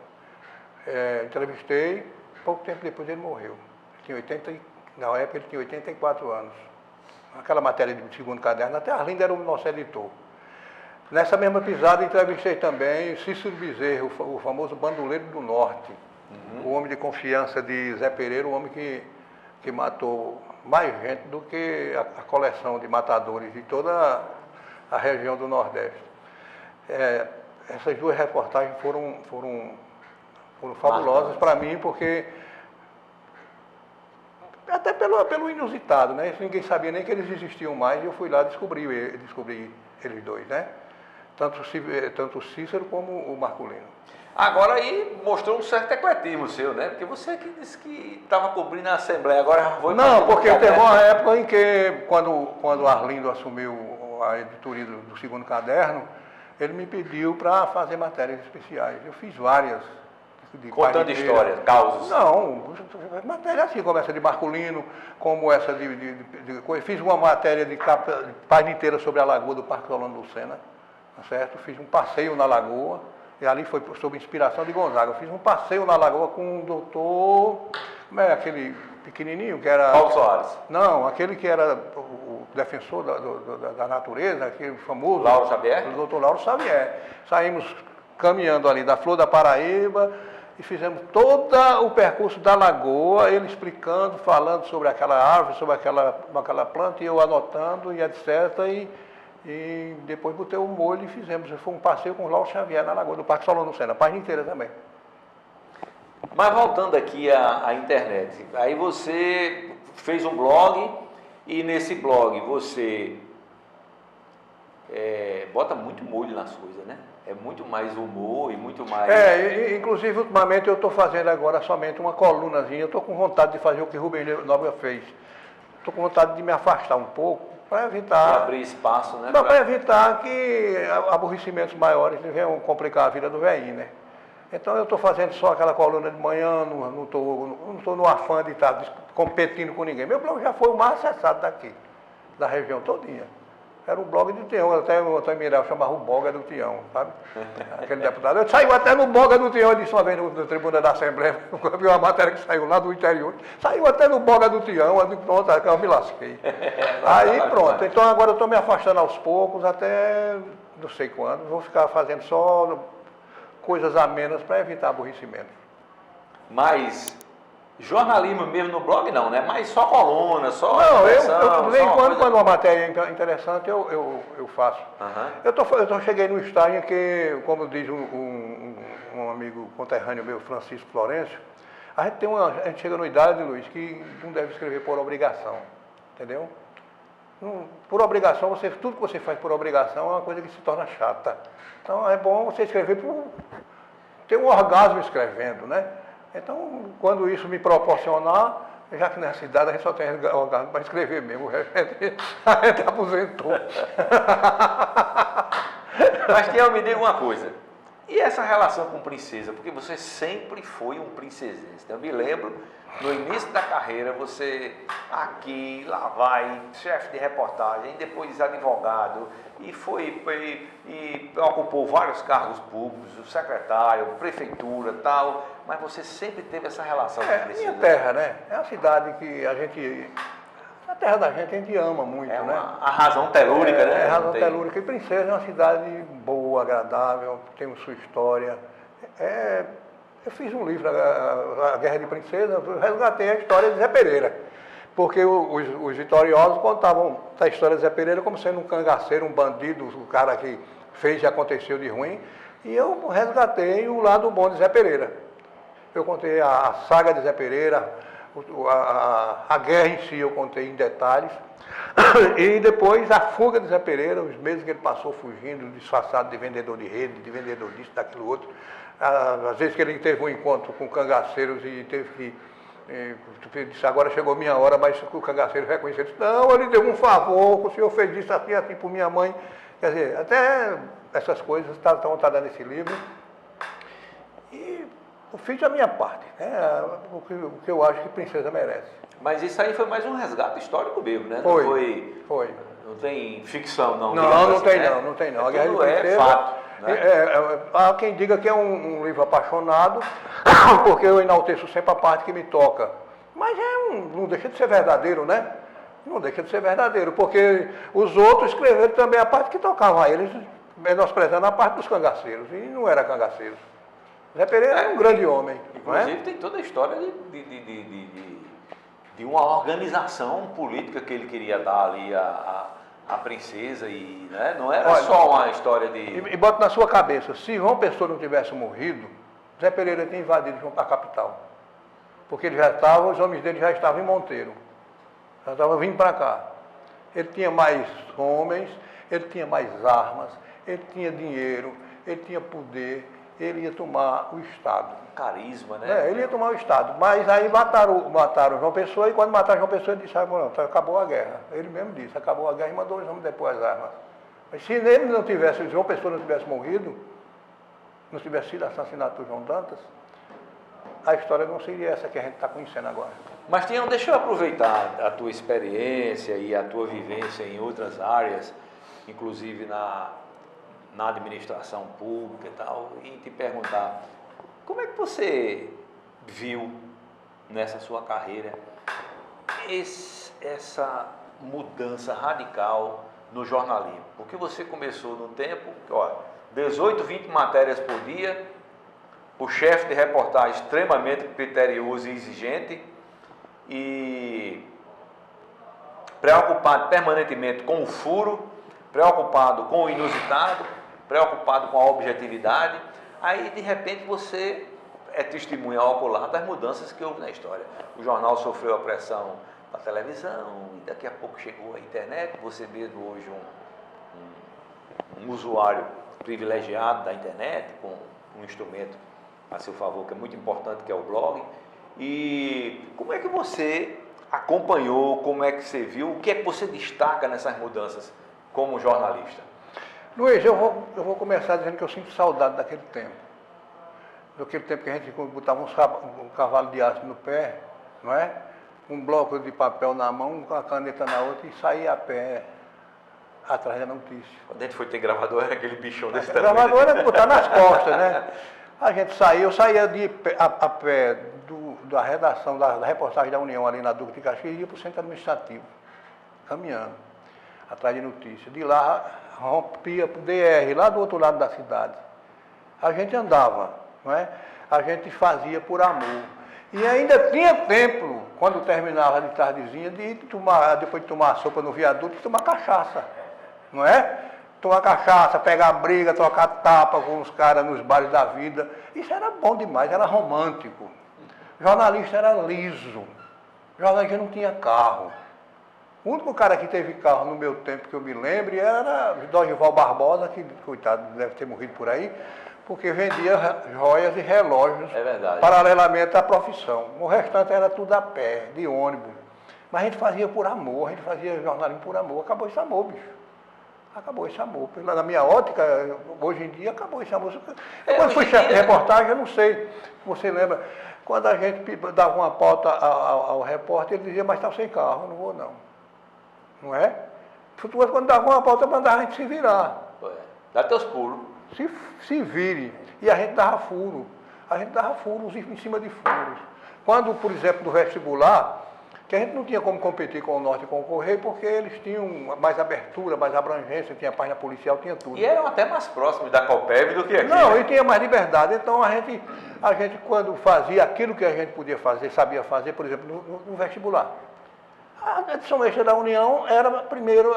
Entrevistei, pouco tempo depois ele morreu. Na época ele tinha 84 anos. Aquela matéria de segundo caderno, até Arlindo era o nosso editor. Nessa mesma pisada entrevistei também Cícero Bezerra, o famoso bandoleiro do Norte. O homem de confiança de Zé Pereira, o homem que matou mais gente do que a coleção de matadores de toda a região do Nordeste. Essas duas reportagens foram fabulosas para mim, porque até pelo inusitado, né? Ninguém sabia nem que eles existiam mais, e eu fui lá descobri eles dois, né? Tanto o Cícero como o Marculino. Agora aí mostrou um certo ecletismo seu, né? Porque você que disse que estava cobrindo a Assembleia, agora foi... Não, porque teve uma época em que, quando Arlindo assumiu a editoria do segundo caderno, ele me pediu para fazer matérias especiais. Eu fiz várias. Contando histórias, causos? Não, matéria assim, como essa de Marculino, como essa fiz uma matéria de página inteira sobre a lagoa do Parque Solano Lucena, tá certo? Fiz um passeio na lagoa, e ali foi sob inspiração de Gonzaga. Eu fiz um passeio na lagoa com um doutor, como é aquele pequenininho que era... Paulo Soares. Não, aquele que era o defensor da natureza, aquele famoso... Lauro Xavier? O doutor Lauro Xavier. Saímos caminhando ali da Flor da Paraíba e fizemos todo o percurso da lagoa, ele explicando, falando sobre aquela árvore, sobre aquela planta, e eu anotando e etc. E depois botei o molho e fizemos. Foi um passeio com o Lauro Xavier na lagoa do Parque Solano Lucena, a página inteira também. Mas voltando aqui à internet, aí você fez um blog e nesse blog você bota muito molho nas coisas, né? É muito mais humor e muito mais... Inclusive ultimamente eu estou fazendo agora somente uma colunazinha, eu estou com vontade de fazer o que Rubens Nóbrega fez. Estou com vontade de me afastar um pouco, para evitar... abrir espaço, né? Para evitar que aborrecimentos maiores venham complicar a vida do velhinho, né? Então eu estou fazendo só aquela coluna de manhã, não estou no afã de estar competindo com ninguém. Meu blog já foi o mais acessado daqui, da região todinha. Era um blog do Tião, até o Antônio Mirel chamava o Boga do Tião, sabe? Aquele deputado. Eu saí até no Boga do Tião, eu disse uma vez no Tribuna da Assembleia, eu vi uma matéria que saiu lá do interior, saiu até no Boga do Tião, eu digo, pronto, eu me lasquei. Aí pronto, então agora eu estou me afastando aos poucos, até não sei quando, vou ficar fazendo só coisas amenas para evitar aborrecimento. Mas jornalismo mesmo no blog não, né? Mas só coluna, só Não, impressão, de vez em só quando uma matéria interessante, eu faço. Aham. Eu cheguei no estágio em que, como diz um amigo conterrâneo meu, Francisco Florencio, a gente chega numa idade, Luiz, que não deve escrever por obrigação, entendeu? Por obrigação, tudo que você faz por obrigação é uma coisa que se torna chata. Então é bom você escrever ter um orgasmo escrevendo, né? Então, quando isso me proporcionar, já que nessa idade a gente só tem orgasmo para escrever mesmo, a gente aposentou. Mas Tião, me diga uma coisa. E essa relação com princesa? Porque você sempre foi um princesense. Eu me lembro, no início da carreira, você aqui, lá vai, chefe de reportagem, depois advogado, e ocupou vários cargos públicos, o secretário, prefeitura, tal, mas você sempre teve essa relação com princesa. Minha terra, né? É uma cidade que a terra da gente a gente ama muito, né? A razão telúrica, né? É a razão telúrica. E Princesa é uma cidade boa, agradável, tem sua história. Eu fiz um livro, a Guerra de Princesa, eu resgatei a história de Zé Pereira. Porque os vitoriosos contavam a história de Zé Pereira como sendo um cangaceiro, um bandido, o cara que fez e aconteceu de ruim. E eu resgatei o lado bom de Zé Pereira. Eu contei a saga de Zé Pereira, a guerra em si eu contei em detalhes. E depois a fuga de Zé Pereira, os meses que ele passou fugindo, disfarçado de vendedor de rede, de vendedor disso, daquilo outro. Às vezes que ele teve um encontro com cangaceiros e teve que... disse, agora chegou minha hora, mas o cangaceiro reconheceu. Disse, não, ele deu um favor, o senhor fez isso assim, assim por minha mãe. Quer dizer, até essas coisas estão contadas nesse livro. E eu fiz a minha parte, né? O que eu acho que Princesa merece. Mas isso aí foi mais um resgate histórico mesmo, né? Foi. Não tem ficção, não. Não, assim, tem né? não tem não. A Guerra de Princesa, fato. Né? Há quem diga que é um livro apaixonado, porque eu enalteço sempre a parte que me toca. Mas não deixa de ser verdadeiro, né? Não deixa de ser verdadeiro, porque os outros escreveram também a parte que tocava a eles, menosprezando a parte dos cangaceiros, e não era cangaceiros. Zé Pereira era um grande homem. Inclusive tem toda a história de uma organização política que ele queria dar ali a princesa, e né? Não era só uma história de... E bota na sua cabeça, se João Pessoa não tivesse morrido, Zé Pereira tinha invadido a capital. Porque os homens dele já estavam em Monteiro. Já estavam vindo para cá. Ele tinha mais homens, ele tinha mais armas, ele tinha dinheiro, ele tinha poder, ele ia tomar o Estado. Carisma, né? Ele ia tomar o Estado. Mas aí mataram João Pessoa, e quando mataram João Pessoa, ele disse, acabou a guerra. Ele mesmo disse, acabou a guerra, e mandou os homens depois as armas. Mas se ele não tivesse, se João Pessoa não tivesse morrido, não tivesse sido assassinado por João Dantas, a história não seria essa que a gente está conhecendo agora. Mas, Tião, deixa eu aproveitar a tua experiência e a tua vivência em outras áreas, inclusive na administração pública e tal, e te perguntar, como é que você viu nessa sua carreira essa mudança radical no jornalismo? Porque você começou num tempo, 18, 20 matérias por dia, o chefe de reportagem extremamente criterioso e exigente, e preocupado permanentemente com o furo, preocupado com o inusitado, preocupado com a objetividade. Aí, de repente, você é testemunha ocular das mudanças que houve na história. O jornal sofreu a pressão da televisão, e daqui a pouco chegou a internet. Você mesmo hoje um usuário privilegiado da internet, com um instrumento a seu favor, que é muito importante, que é o blog. E como é que você acompanhou, como é que você viu, o que é que você destaca nessas mudanças como jornalista? Luiz, eu vou começar dizendo que eu sinto saudade daquele tempo. Daquele tempo que a gente botava um cavalo de aço no pé, não é? Um bloco de papel na mão, com a caneta na outra, e saía a pé atrás da notícia. Quando a gente foi ter gravador, era aquele bichão desse tamanho. Gravador era botar nas costas, né? A gente eu saía a pé da redação, da reportagem da União ali na Duque de Caxias, e ia para o centro administrativo, caminhando, atrás de notícia. De lá, rompia para o DR, lá do outro lado da cidade. A gente andava, não é? A gente fazia por amor. E ainda tinha tempo, quando terminava de tardezinha, de ir tomar, depois de tomar sopa no viaduto, tomar cachaça, não é? Tomar cachaça, pegar briga, trocar tapa com os caras nos bares da vida. Isso era bom demais, era romântico. Jornalista era liso. Jornalista não tinha carro. O único cara que teve carro no meu tempo que eu me lembro era Dorival Barbosa, que, coitado, deve ter morrido por aí, porque vendia joias e relógios paralelamente à profissão. O restante era tudo a pé, de ônibus. Mas a gente fazia por amor, a gente fazia jornalismo por amor. Acabou esse amor, bicho. Acabou esse amor. Na minha ótica, hoje em dia, acabou esse amor. Quando fui chefe de reportagem, eu não sei, você lembra, quando a gente dava uma pauta ao repórter, ele dizia, mas está sem carro, eu não vou não. Não é? Quando dava uma pauta, mandava a gente se virar. Dá teus pulos. Se vire. E a gente dava furo. A gente dava furos em cima de furos. Quando, por exemplo, no vestibular, que a gente não tinha como competir com o Norte e com o Correio, porque eles tinham mais abertura, mais abrangência, tinha página policial, tinha tudo. E eram até mais próximos da Copeb do que aqui. Não, né? E tinha mais liberdade. Então a gente quando fazia aquilo que a gente podia fazer, sabia fazer, por exemplo, no vestibular. A edição extra da União era primeiro,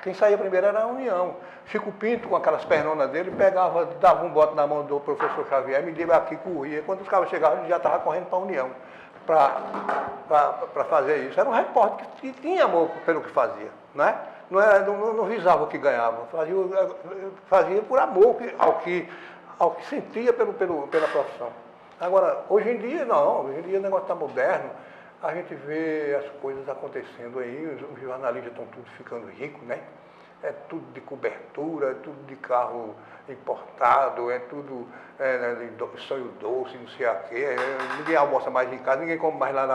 quem saía primeiro era a União. Chico Pinto, com aquelas pernonas dele, pegava, dava um bote na mão do professor Xavier, me deu aqui, corria. Quando os caras chegavam, ele já estava correndo para a União, para fazer isso. Era um repórter que tinha amor pelo que fazia, né? Não visava o que ganhava, fazia por amor ao que sentia pela profissão. Agora, hoje em dia, não, hoje em dia o negócio está moderno. A gente vê as coisas acontecendo aí, os jornalistas estão tudo ficando ricos, né? É tudo de cobertura, é tudo de carro importado, é tudo sonho doce, não sei o quê. Ninguém almoça mais em casa, ninguém come mais lá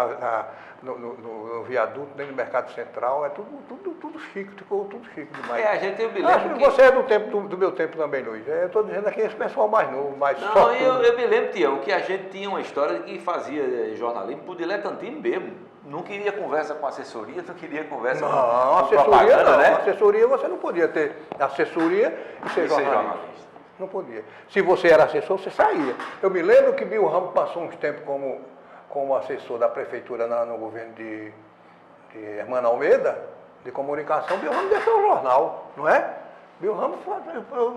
no viaduto, nem no Mercado Central. É tudo chique, ficou tudo chique demais. A gente tem que... Você é do meu tempo também, Luiz. Eu estou dizendo aqui esse pessoal mais novo, mais Não, eu me lembro, Tião, que a gente tinha uma história de que fazia jornalismo por diletantismo mesmo. Não queria conversa com assessoria, não queria conversa com propaganda, né? Assessoria você não podia ter assessoria e ser jornalista. Não podia. Se você era assessor, você saía. Eu me lembro que Bill Ramos passou uns tempos como assessor da prefeitura no governo de Hermano Almeida, de comunicação. Bill Ramos deixou o jornal, não é? Bill Ramos,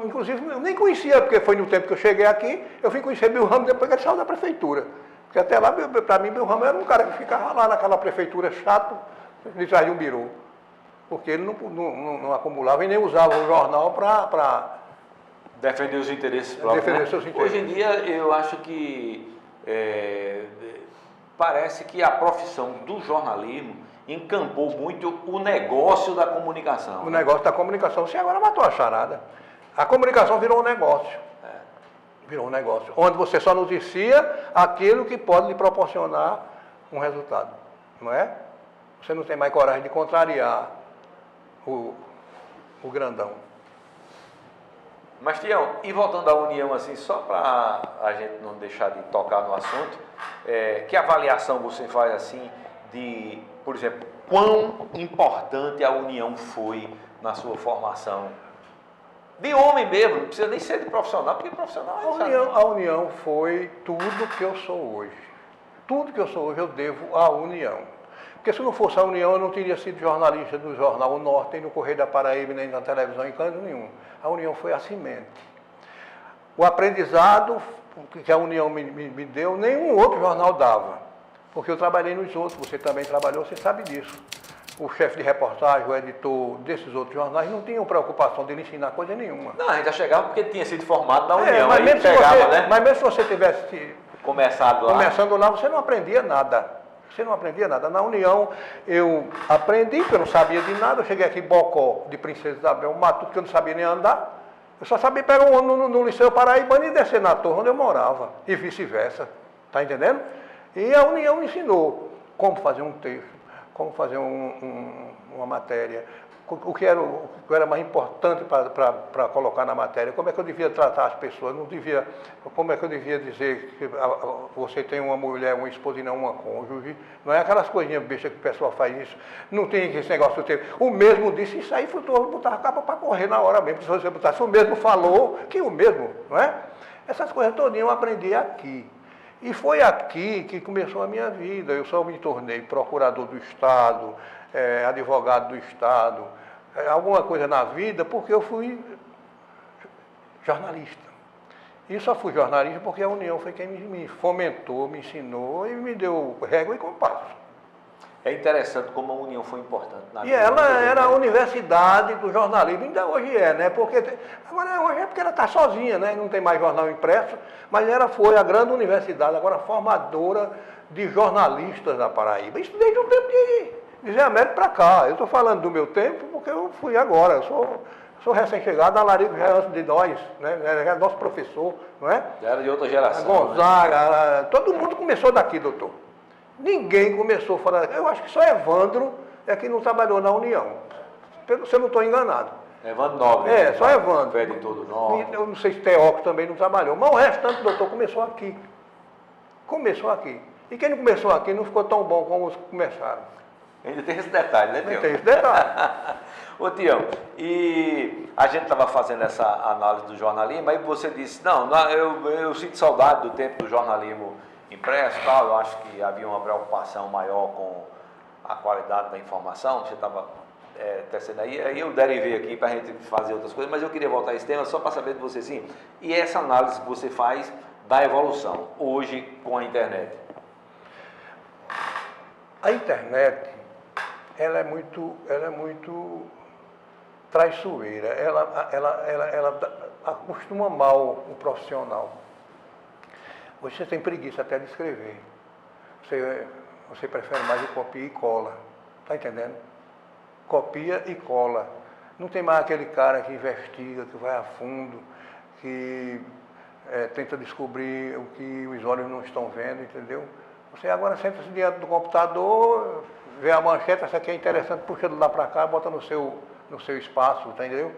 inclusive, eu nem conhecia, porque foi no tempo que eu cheguei aqui, eu fui conhecer Bill Ramos depois que ele saiu da prefeitura. Porque até lá, para mim, Bill Ramos era um cara que ficava lá naquela prefeitura chato, de trás de um birô. Porque ele não acumulava e nem usava o jornal para defender os interesses próprios. Defender seus interesses. Hoje em dia, eu acho que parece que a profissão do jornalismo encampou muito o negócio da comunicação. O negócio da comunicação. Você agora matou a charada. A comunicação virou um negócio. Virou um negócio. Onde você só noticia aquilo que pode lhe proporcionar um resultado. Não é? Você não tem mais coragem de contrariar o grandão. Mas, Tião, e voltando à União, assim, só para a gente não deixar de tocar no assunto, que avaliação você faz, assim, de, por exemplo, quão importante a União foi na sua formação? De homem mesmo, não precisa nem ser de profissional, porque profissional a União foi tudo que eu sou hoje. Tudo que eu sou hoje eu devo à União. Porque se não fosse a União, eu não teria sido jornalista do Jornal O Norte, nem no Correio da Paraíba, nem na televisão, em canto nenhum. A União foi a semente. O aprendizado que a União me deu, nenhum outro jornal dava. Porque eu trabalhei nos outros, você também trabalhou, você sabe disso. O chefe de reportagem, o editor desses outros jornais não tinham preocupação de lhe ensinar coisa nenhuma. Não, a gente já chegava porque tinha sido formado na União. Mas mesmo se você tivesse começando lá, você não aprendia nada. Você não aprendia nada. Na União, eu aprendi, porque eu não sabia de nada. Eu cheguei aqui em Bocó, de Princesa Isabel, Matuto, que eu não sabia nem andar. Eu só sabia pegar um ônibus no Liceu Paraibano e descer na torre onde eu morava. E vice-versa. Está entendendo? E a União me ensinou como fazer um texto, como fazer uma matéria, o que era mais importante para colocar na matéria, como é que eu devia tratar as pessoas, como é que eu devia dizer que você tem uma mulher, uma esposa e não uma cônjuge, não é aquelas coisinhas bestas que o pessoal faz isso, não tem esse negócio do tempo. O mesmo disse, isso aí botar a capa para correr na hora mesmo, se você botasse, o mesmo falou, que o mesmo, não é? Essas coisas todinhas eu aprendi aqui. E foi aqui que começou a minha vida. Eu só me tornei procurador do Estado, advogado do Estado, alguma coisa na vida, porque eu fui jornalista. E só fui jornalista porque a União foi quem me fomentou, me ensinou e me deu régua e compasso. É interessante como a União foi importante na E vida. ela era a universidade do jornalismo, ainda hoje é, né? Porque, agora hoje é porque ela está sozinha, né? Não tem mais jornal impresso, mas ela foi a grande universidade, agora formadora de jornalistas da Paraíba. Isso desde o tempo de Zé Américo para cá. Eu estou falando do meu tempo porque eu fui agora. Eu sou recém-chegado, a Larico já é antes de nós, né? Era nosso professor, não é? Já era de outra geração. A Gonzaga, todo mundo começou daqui, doutor. Ninguém começou fora daqui. Eu acho que só Evandro é que não trabalhou na União. Se eu não estou enganado. Evandro Nobre. Só Evandro. Foi editor do Norte. Eu não sei se Teócrito também não trabalhou. Mas o restante, doutor, começou aqui. Começou aqui. E quem não começou aqui não ficou tão bom como os que começaram. Ainda tem esse detalhe, né, Tião? Tem esse detalhe. Ô, Tião, e a gente estava fazendo essa análise do jornalismo, aí você disse, não, eu sinto saudade do tempo do jornalismo impresso e tal, eu acho que havia uma preocupação maior com a qualidade da informação, você estava tecendo aí eu derivei aqui para a gente fazer outras coisas, mas eu queria voltar a esse tema só para saber de você, sim, e essa análise que você faz da evolução, hoje com a internet? A internet, ela é muito traiçoeira, ela acostuma mal o profissional. Você tem preguiça até de escrever. Você prefere mais o copia e cola. Está entendendo? Copia e cola. Não tem mais aquele cara que investiga, que vai a fundo, que tenta descobrir o que os olhos não estão vendo, entendeu? Você agora senta-se diante do computador, vê a manchete, essa aqui é interessante, puxa de lá para cá, bota no seu espaço, entendeu?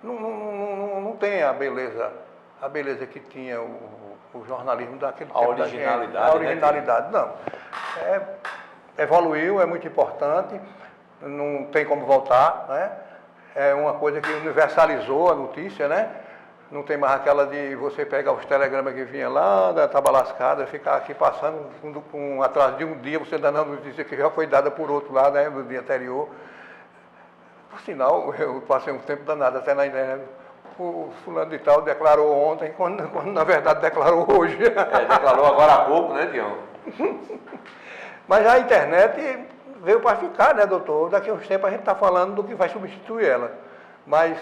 Não tem a beleza que tinha o jornalismo daquele tempo. Originalidade, a originalidade, né? Não. Evoluiu, é muito importante, não tem como voltar, né? É uma coisa que universalizou a notícia, né? Não tem mais aquela de você pegar os telegramas que vinha lá da Tabalascada, ficar aqui passando com atrás de um dia, você dando a notícia que já foi dada por outro lá, né, no dia anterior. Por sinal, eu passei um tempo danado até na internet. O fulano de tal declarou ontem, quando na verdade declarou hoje. Declarou agora há pouco, né, Tião? Mas a internet veio para ficar, né, doutor? Daqui a uns tempos a gente está falando do que vai substituir ela. Mas,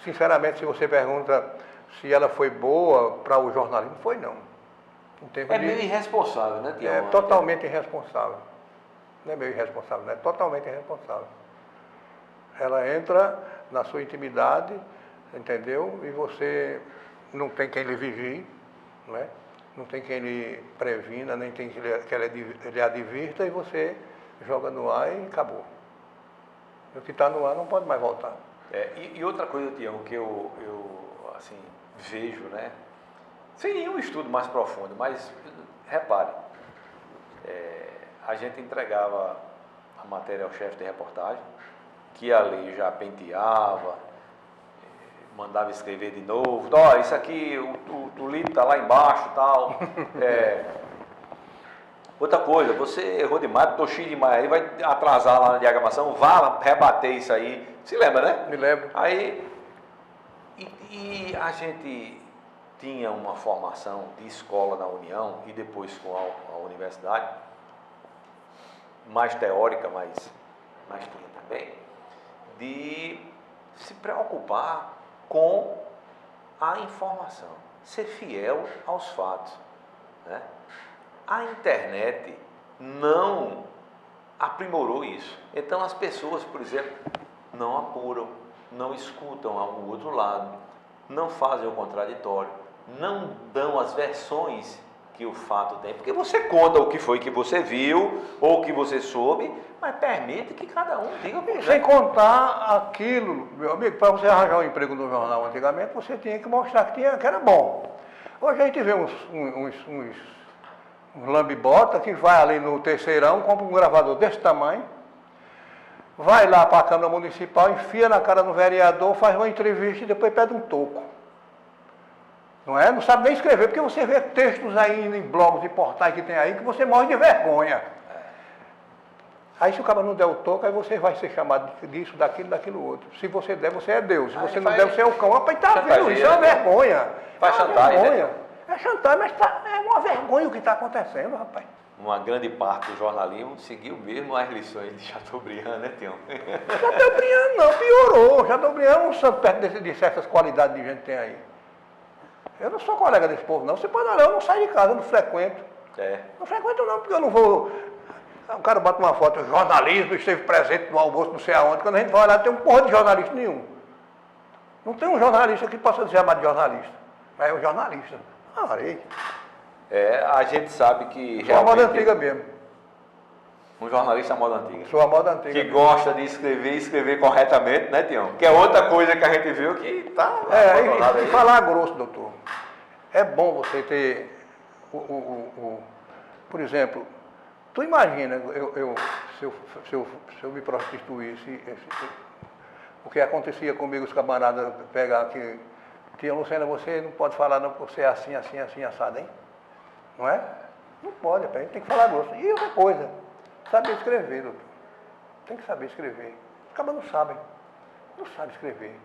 sinceramente, se você pergunta se ela foi boa para o jornalismo, foi não. Meio irresponsável, né, Tião? É totalmente irresponsável. Não é meio irresponsável, né? É totalmente irresponsável. Ela entra na sua intimidade, entendeu? E você não tem quem lhe vigie, não é? Não tem quem lhe previna, nem tem quem lhe advirta, e você joga no ar e acabou. O que está no ar não pode mais voltar. E outra coisa, Tião, que eu assim, vejo, né? Sem nenhum estudo mais profundo, mas repare, a gente entregava a matéria ao chefe de reportagem, que ali já penteava, mandava escrever de novo, isso aqui, o livro está lá embaixo, tal. Outra coisa, você errou demais, estou cheio demais, aí vai atrasar lá na diagramação, vá rebater isso aí. Se lembra, né? Me lembro. Aí, e a gente tinha uma formação de escola na União e depois com a universidade, mais teórica, mas tinha também, de se preocupar com a informação, ser fiel aos fatos, né? A internet não aprimorou isso. Então as pessoas, por exemplo, não apuram, não escutam o outro lado, não fazem o contraditório, não dão as versões que o fato tem, porque você conta o que foi que você viu ou o que você soube, mas permite que cada um diga. Sem contar aquilo, meu amigo, para você arranjar um emprego no jornal antigamente, você tinha que mostrar que era bom. Hoje a gente vê uns lambibota que vai ali no terceirão, compra um gravador desse tamanho, vai lá para a Câmara Municipal, enfia na cara do vereador, faz uma entrevista e depois pede um toco. Não é? Não sabe nem escrever, porque você vê textos aí em blogs e portais que tem aí que você morre de vergonha. Aí se o cara não der o toque, aí você vai ser chamado disso, daquilo outro. Se você der, você é Deus. Se você não der, você é o cão. Rapaz, tá vendo? Isso é uma vergonha. Faz chantagem, né? É chantagem, mas é uma vergonha o que está acontecendo, rapaz. Uma grande parte do jornalismo seguiu mesmo as lições de Chateaubriand, né, Tião? Chateaubriand não, piorou. Chateaubriand é um santo perto de certas qualidades de gente que tem aí. Eu não sou colega desse povo, não. Você pode olhar, eu não saio de casa, eu não frequento. Não frequento não, porque eu não vou... O cara bota uma foto, o jornalismo esteve presente no almoço, não sei aonde. Quando a gente vai olhar, tem um porra de jornalista nenhum. Não tem um jornalista que possa ser chamado de jornalista. Mas é um jornalista. Arei. A gente sabe que Sou a moda antiga mesmo. Um jornalista à moda antiga. Sou a moda antiga. Que gosta de escrever e escrever corretamente, né, Tião? Que é outra coisa que a gente viu que está abandonada aí. Falar grosso, doutor. É bom você ter por exemplo, tu imagina, se eu me prostituísse, o que acontecia comigo, os camaradas pegar aqui, Tia Lucena, você não pode falar não, porque você é assim, assim, assim, assado, hein? Não é? Não pode, a gente tem que falar grosso. E outra coisa, saber escrever, doutor. Tem que saber escrever. Os caras não sabem. Não sabem escrever.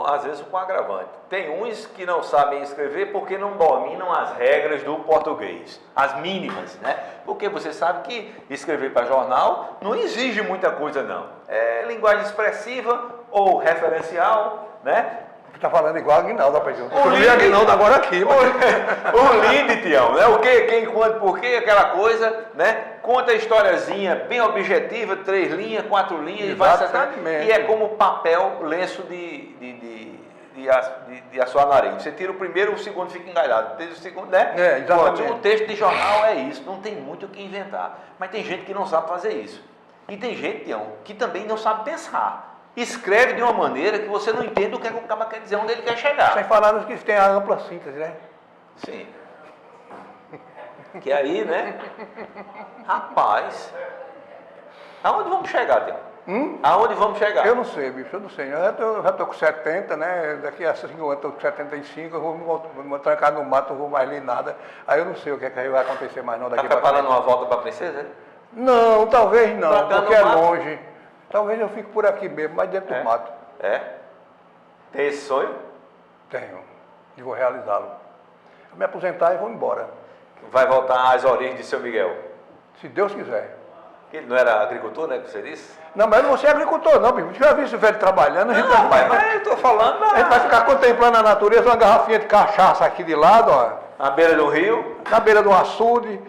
Às vezes com agravante. Tem uns que não sabem escrever porque não dominam as regras do português, as mínimas, né? Porque você sabe que escrever para jornal não exige muita coisa, não. É linguagem expressiva ou referencial, né? Tu está falando igual a Aguinaldo, rapaz. Eu vi a Aguinaldo agora aqui. O lindo, Tião, né? O que, quem, quando, por quê, aquela coisa, né? Conta a historiazinha bem objetiva, 3 linhas, 4 linhas, e é como papel, lenço de assoalharia. Você tira o primeiro, o segundo fica engalhado. O segundo, né? Exatamente. O texto de jornal é isso, não tem muito o que inventar. Mas tem gente que não sabe fazer isso. E tem gente, Tião, que também não sabe pensar. Escreve de uma maneira que você não entende o que o cara quer dizer, onde ele quer chegar. Sem falar nos que tem a ampla síntese, né? Sim. Que aí, né? Rapaz, aonde vamos chegar, Tião? Aonde vamos chegar? Eu não sei, bicho, eu não sei. Eu já estou com 70, né? Daqui a 5 anos estou com 75, eu vou me trancar no mato, não vou mais ler nada. Aí eu não sei o que é que vai acontecer mais não daqui para frente. Está preparando uma volta para a princesa? Não, talvez não, porque é longe. Talvez eu fique por aqui mesmo, mas dentro do mato. Tem esse sonho? Tenho. E vou realizá-lo. Vou me aposentar e vou embora. Vai voltar às origens de São Miguel? Se Deus quiser. Ele não era agricultor, né, que você disse? Não, mas eu não vou ser agricultor, não, bicho. Já vi esse velho trabalhando. Mas eu estou falando... A gente vai ficar contemplando a natureza, uma garrafinha de cachaça aqui de lado, ó. Na beira do rio? Na beira de um açude.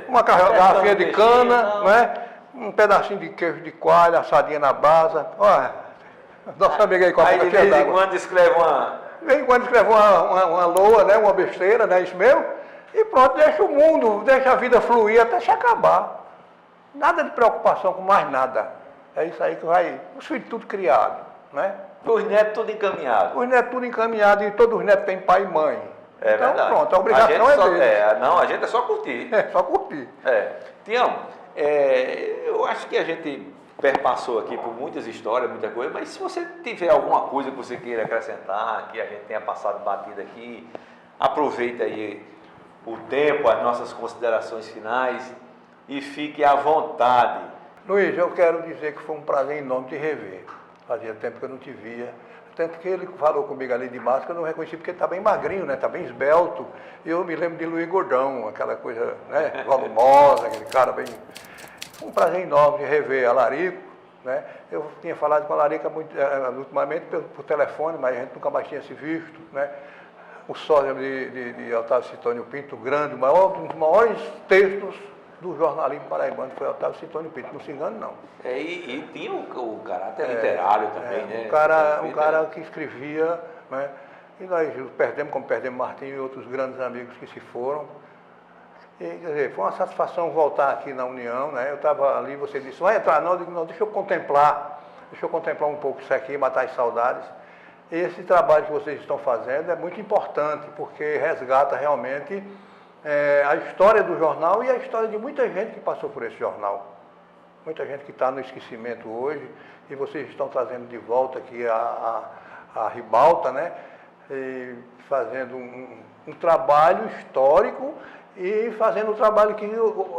Uma garrafinha de cana, não é? Um pedacinho de queijo de coalho, assadinha na brasa. Olha, nossa amiga aí com a boca cheia d'água. Aí de vez em quando escreve uma... De vez em quando escreve uma loa, né? Uma besteira, né? Isso mesmo. E pronto, deixa o mundo, deixa a vida fluir até se acabar. Nada de preocupação com mais nada. É isso aí que vai... Os filhos tudo criado, né? Os netos tudo encaminhado. Os netos tudo encaminhado e todos os netos têm pai e mãe. É então verdade. Pronto, a obrigação é deles. Não, a gente é só curtir. É, só curtir. Tião, eu acho que a gente perpassou aqui por muitas histórias, muita coisa, mas se você tiver alguma coisa que você queira acrescentar, que a gente tenha passado batida aqui, aproveita aí o tempo, as nossas considerações finais e fique à vontade. Luiz, eu quero dizer que foi um prazer enorme te rever. Fazia tempo que eu não te via. Tanto que ele falou comigo ali de máscara, eu não reconheci porque ele está bem magrinho, né? Está bem esbelto. E eu me lembro de Luiz Gordão, aquela coisa, né? Volumosa, aquele cara bem... Foi um prazer enorme de rever a Larico, né? Eu tinha falado com a Larica ultimamente por telefone, mas a gente nunca mais tinha se visto, né? O sócio de Otávio Citônio Pinto, grande, um dos maiores textos do jornalismo paraibano foi Otávio Citônio Pinto, não se engano não. E tinha o caráter literário também, né? Um cara que escrevia, né? E nós perdemos, como perdemos Martinho e outros grandes amigos que se foram. E, quer dizer, foi uma satisfação voltar aqui na União, né? Eu estava ali, você disse, vai entrar não? Eu digo, não, deixa eu contemplar um pouco isso aqui, matar as saudades. E esse trabalho que vocês estão fazendo é muito importante, porque resgata realmente a história do jornal e a história de muita gente que passou por esse jornal. Muita gente que está no esquecimento hoje, e vocês estão trazendo de volta aqui a ribalta, né? e fazendo um trabalho histórico e fazendo um trabalho que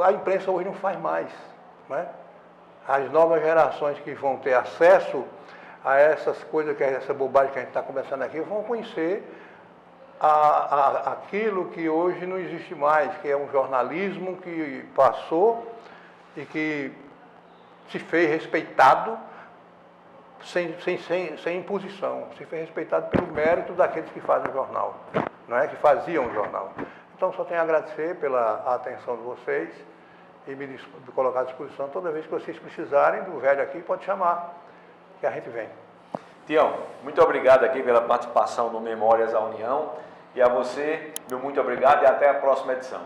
a imprensa hoje não faz mais, né? As novas gerações que vão ter acesso a essas coisas, essa bobagem que a gente está conversando aqui, vão conhecer aquilo que hoje não existe mais, que é um jornalismo que passou e que se fez respeitado sem imposição, se fez respeitado pelo mérito daqueles que fazem o jornal, não é? Que faziam o jornal. Então, só tenho a agradecer pela atenção de vocês e me colocar à disposição toda vez que vocês precisarem do velho aqui, pode chamar, que a gente vem. Tião, muito obrigado aqui pela participação no Memórias da União, e a você, meu muito obrigado e até a próxima edição.